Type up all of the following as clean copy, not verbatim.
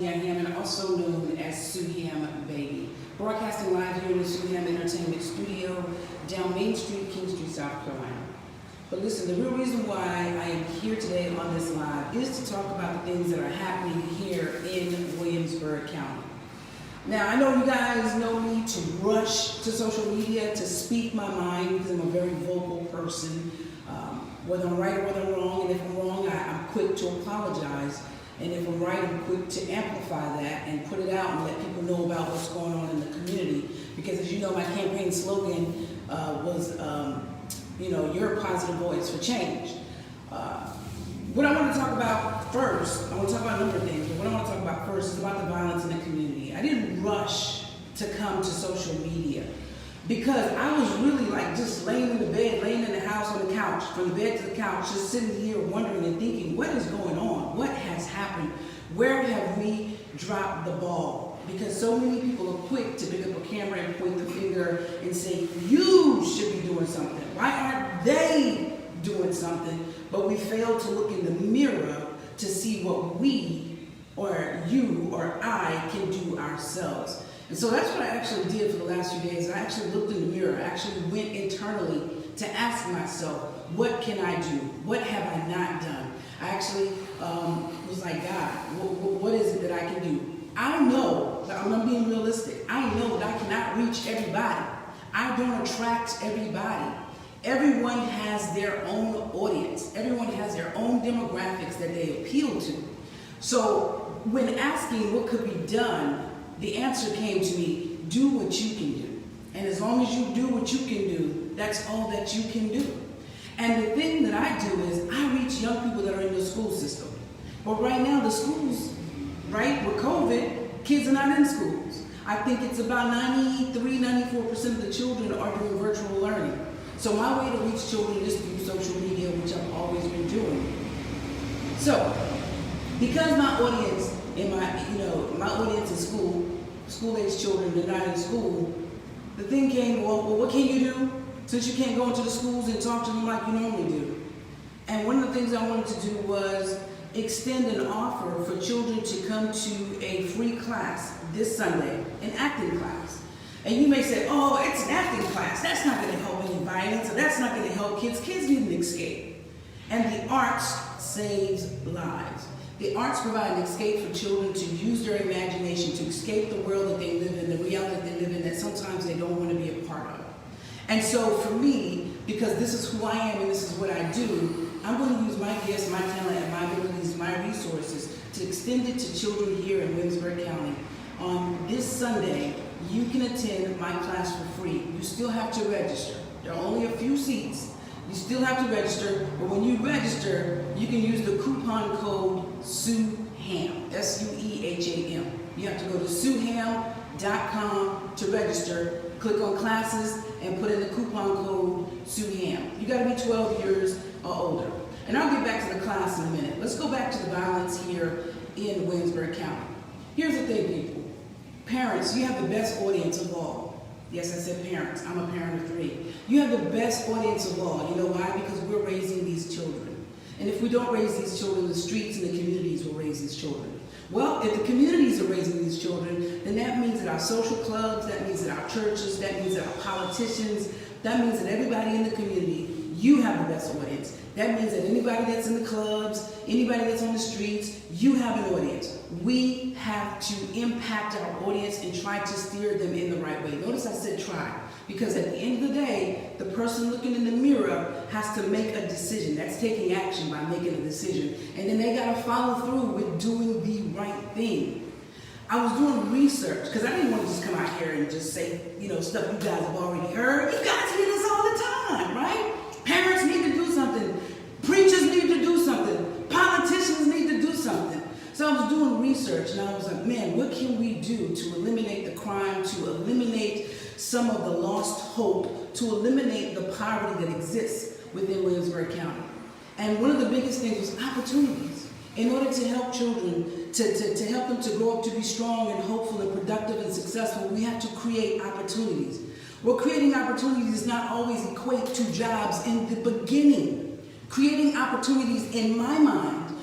And also known as Suham Baby, broadcasting live here in the Suham Entertainment Studio down Main Street, King Street, South Carolina. But listen, the real reason why I am here today on this live is to talk about the things that are happening here in Williamsburg County. Now, I know you guys know me to rush to social media to speak my mind because I'm a very vocal person. Whether I'm right or whether I'm wrong, and if I'm wrong, I'm quick to apologize. And if I'm right, I'm quick to amplify that and put it out and let people know about what's going on in the community. Because as you know, my campaign slogan was, your positive voice for change. What I want to talk about first, I want to talk about a number of things, but what I want to talk about first is about the violence in the community. I didn't rush to come to social media because I was really like just laying in the bed, laying in the house on the couch, from the bed to the couch, just sitting here wondering and thinking, what is going on? What has happened? Where have we dropped the ball? Because so many people are quick to pick up a camera and point the finger and say, you should be doing something. Why aren't they doing something? But we fail to look in the mirror to see what we or you or I can do ourselves. And so that's what I actually did for the last few days. I actually looked in the mirror. I actually went internally to ask myself, what can I do? What have I not done? I actually was like, God, what is it that I can do? I know, I'm being realistic, I know that I cannot reach everybody. I don't attract everybody. Everyone has their own audience. Everyone has their own demographics that they appeal to. So when asking what could be done, the answer came to me, do what you can do. And as long as you do what you can do, that's all that you can do. And the thing that I do is I reach young people that are in the school system. But right now the schools, right, with COVID, kids are not in schools. I think it's about 94% of the children are doing virtual learning. So my way to reach children is through social media, which I've always been doing. So, because my audience my audience is school-age children, they're not in school, the thing came, well, what can you do since you can't go into the schools and talk to them like you normally do? And one of the things I wanted to do was extend an offer for children to come to a free class this Sunday, an acting class. And you may say, oh, it's an acting class. That's not going to help any violence, or that's not going to help kids. Kids need an escape. And the arts saves lives. The arts provide an escape for children to use their imagination, to escape the world that they live in, the reality they live in that sometimes they don't want to be a part of. And so for me, because this is who I am and this is what I do, I'm going to use my gifts, my talent, and my abilities, my resources to extend it to children here in Williamsburg County. On this Sunday, you can attend my class for free. You still have to register. There are only a few seats. You still have to register, but when you register, you can use the coupon code SUHAM, S-U-E-H-A-M. You have to go to suham.com to register, click on classes, and put in the coupon code SUHAM. You gotta be 12 years or older. And I'll get back to the class in a minute. Let's go back to the violence here in Williamsburg County. Here's the thing, people. Parents, you have the best audience of all. Yes, I said parents. I'm a parent of 3. You have the best audience of all. You know why? Because we're raising these children. And if we don't raise these children, the streets and the communities will raise these children. Well, if the communities are raising these children, then that means that our social clubs, that means that our churches, that means that our politicians, that means that everybody in the community, you have the best audience. That means that anybody that's in the clubs, anybody that's on the streets, you have an audience. We have to impact our audience and try to steer them in the right way. Notice I said try, because at the end of the day, the person looking in the mirror has to make a decision. That's taking action by making a decision. And then they got to follow through with doing the right thing. I was doing research, because I didn't want to just come out here and just say, stuff you guys have already heard. You guys hear this all the time, right? Parents need to do something. Preachers need to do something. Politicians need to do something. So I was doing research and I was like, man, what can we do to eliminate the crime, to eliminate some of the lost hope, to eliminate the poverty that exists within Williamsburg County? And one of the biggest things was opportunities. In order to help children, to help them to grow up to be strong and hopeful and productive and successful, we have to create opportunities. Well, creating opportunities does not always equate to jobs in the beginning. Creating opportunities, in my mind,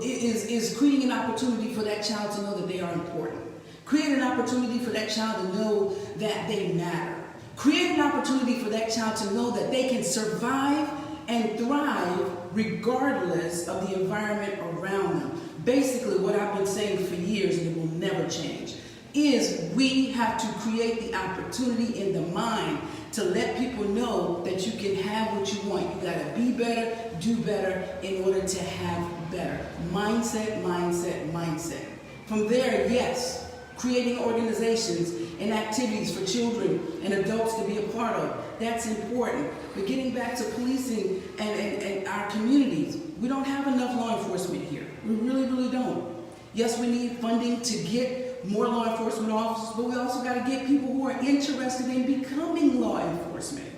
is creating an opportunity for that child to know that they are important. Create an opportunity for that child to know that they matter. Create an opportunity for that child to know that they can survive and thrive regardless of the environment around them. Basically, what I've been saying for years, and it will never change, is we have to create the opportunity in the mind to let people know that you can have what you want. You gotta be better, do better in order to have better. Mindset, mindset, mindset. From there, yes, creating organizations and activities for children and adults to be a part of. That's important. But getting back to policing and our communities, we don't have enough law enforcement here. We really, really don't. Yes, we need funding to get more law enforcement officers, but we also got to get people who are interested in becoming law enforcement.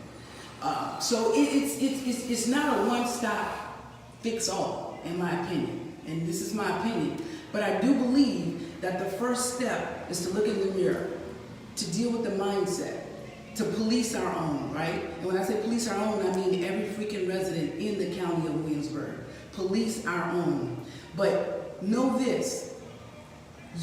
So it's not a one-stop fix-all, in my opinion. And this is my opinion. But I do believe that the first step is to look in the mirror, to deal with the mindset, to police our own, right? And when I say police our own, I mean every freaking resident in the county of Williamsburg. Police our own. But know this,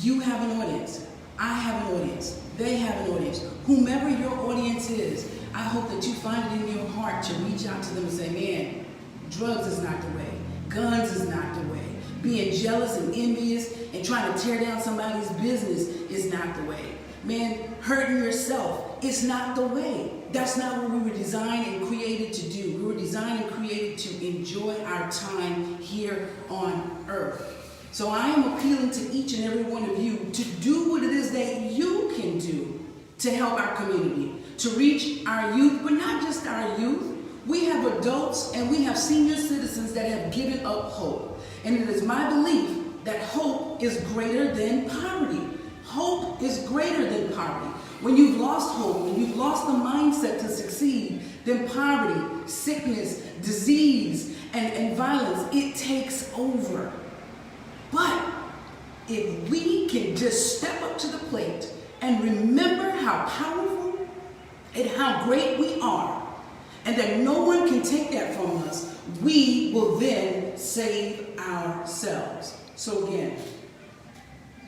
you have an audience, I have an audience, they have an audience. Whomever your audience is, I hope that you find it in your heart to reach out to them and say, man, drugs is not the way, guns is not the way, being jealous and envious and trying to tear down somebody's business is not the way. Man, hurting yourself is not the way. That's not what we were designed and created to do. We were designed and created to enjoy our time here on earth. So I am appealing to each and every one of you to do what it is that you can do to help our community, to reach our youth, but not just our youth. We have adults and we have senior citizens that have given up hope. And it is my belief that hope is greater than poverty. Hope is greater than poverty. When you've lost hope, when you've lost the mindset to succeed, then poverty, sickness, disease, and violence, it takes over. But if we can just step up to the plate and remember how powerful and how great we are, and that no one can take that from us, we will then save ourselves. So again,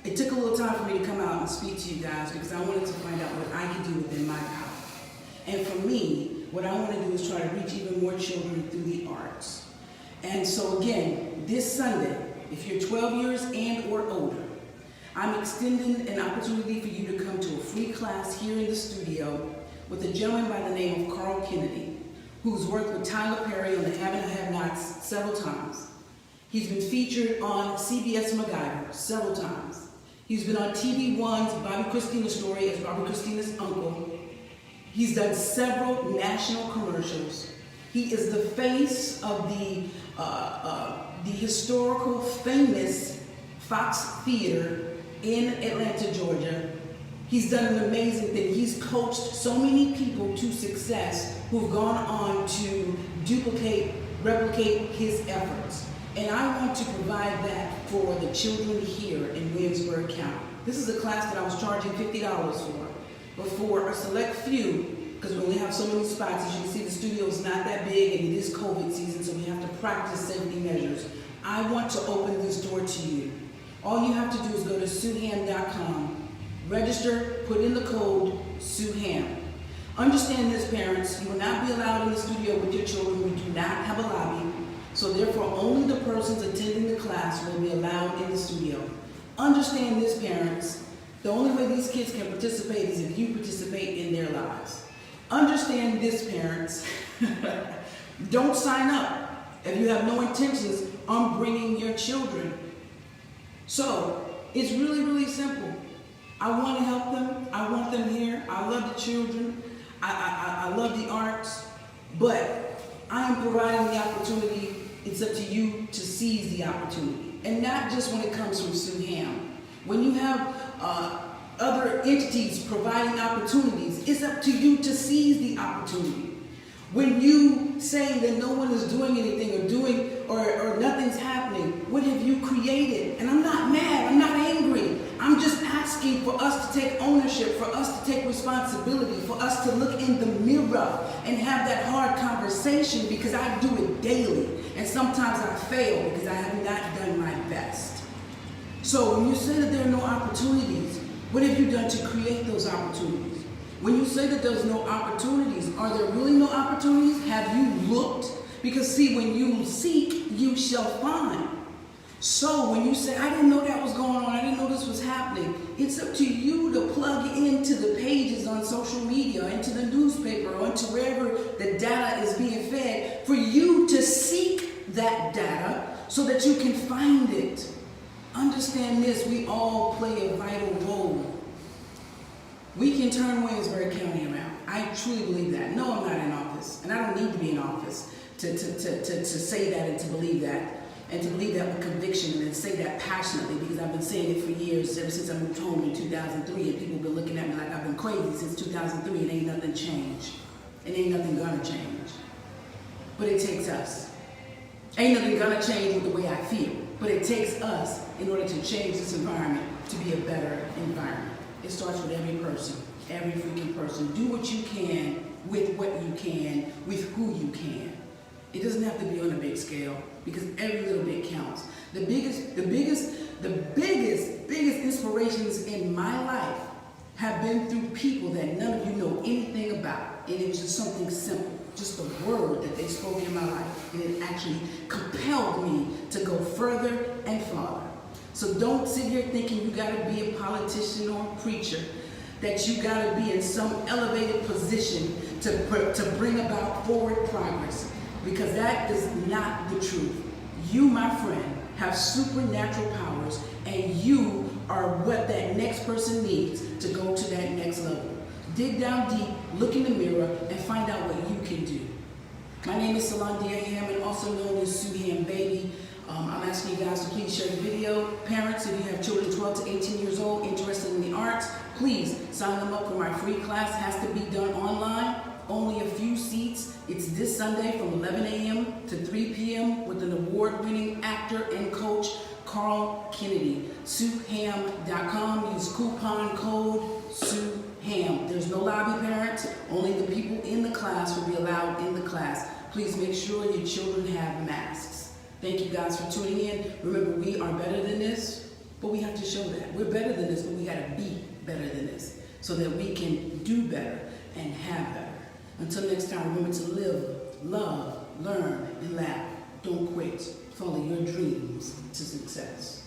it took a little time for me to come out and speak to you guys because I wanted to find out what I could do within my power. And for me, what I want to do is try to reach even more children through the arts. And so again, this Sunday, if you're 12 years and or older, I'm extending an opportunity for you to come to a free class here in the studio with a gentleman by the name of Carl Kennedy, who's worked with Tyler Perry on the Have and Have Nots several times. He's been featured on CBS MacGyver several times. He's been on TV One's Bobby Christina's Story as Bobby Christina's uncle. He's done several national commercials. He is the face of the historical famous Fox Theater in Atlanta, Georgia. He's done an amazing thing. He's coached so many people to success who've gone on to replicate his efforts. And I want to provide that for the children here in Williamsburg County. This is a class that I was charging $50 for, but for a select few, because we only have so many spots, as you can see, the studio is not that big and it is COVID season, so we have to practice safety measures. I want to open this door to you. All you have to do is go to sueham.com, register, put in the code SUEHAM. Understand this, parents, you will not be allowed in the studio with your children. We do not have a lobby. So therefore, only the persons attending the class will be allowed in the studio. Understand this, parents. The only way these kids can participate is if you participate in their lives. Understand this, parents. Don't sign up if you have no intentions on bringing your children. So it's really, really simple. I want to help them. I want them here. I love the children. I love the arts. But I am providing the opportunity. It's up to you to seize the opportunity. And not just when it comes from SUEHAM. When you have other entities providing opportunities, it's up to you to seize the opportunity. When you say that no one is doing anything or nothing's happening, what have you created? And I'm not mad, I'm not angry. I'm just asking for us to take ownership, for us to take responsibility, for us to look in the mirror and have that hard conversation, because I do it daily. And sometimes I fail because I have not done my best. So when you say that there are no opportunities, what have you done to create those opportunities? When you say that there's no opportunities, are there really no opportunities? Have you looked? Because see, when you seek, you shall find. So when you say, I didn't know that was going on, I didn't know this was happening, it's up to you to plug into the pages on social media, into the newspaper, or into wherever the data is being fed, for you to seek that data so that you can find it. Understand this, we all play a vital role. We can turn Williamsburg County around. I truly believe that. No, I'm not in office, and I don't need to be in office to say that and to believe that. And to believe that with conviction and say that passionately, because I've been saying it for years, ever since I moved home in 2003, and people have been looking at me like I've been crazy since 2003, and ain't nothing changed. And ain't nothing gonna change. But it takes us. Ain't nothing gonna change with the way I feel, but it takes us in order to change this environment to be a better environment. It starts with every person, every freaking person. Do what you can with what you can, with who you can. It doesn't have to be on a big scale, because every little bit counts. The biggest inspirations in my life have been through people that none of you know anything about. And it was just something simple, just a word that they spoke in my life. And it actually compelled me to go further and farther. So don't sit here thinking you gotta be a politician or a preacher, that you gotta be in some elevated position to bring about forward progress. Because that is not the truth. You, my friend, have supernatural powers, and you are what that next person needs to go to that next level. Dig down deep, look in the mirror, and find out what you can do. My name is Solandia Hammond, also known as Sue Ham Baby. I'm asking you guys to please share the video. Parents, if you have children 12 to 18 years old interested in the arts, please sign them up for my free class. It has to be done online. Only a few seats. It's this Sunday from 11 a.m. to 3 p.m. with an award-winning actor and coach, Carl Kennedy. SueHam.com. Use coupon code SueHam. There's no lobby, parents. Only the people in the class will be allowed in the class. Please make sure your children have masks. Thank you guys for tuning in. Remember, we are better than this, but we have to show that. We're better than this, but we got to be better than this so that we can do better and have better. Until next time, remember to live, love, learn, and laugh. Don't quit. Follow your dreams to success.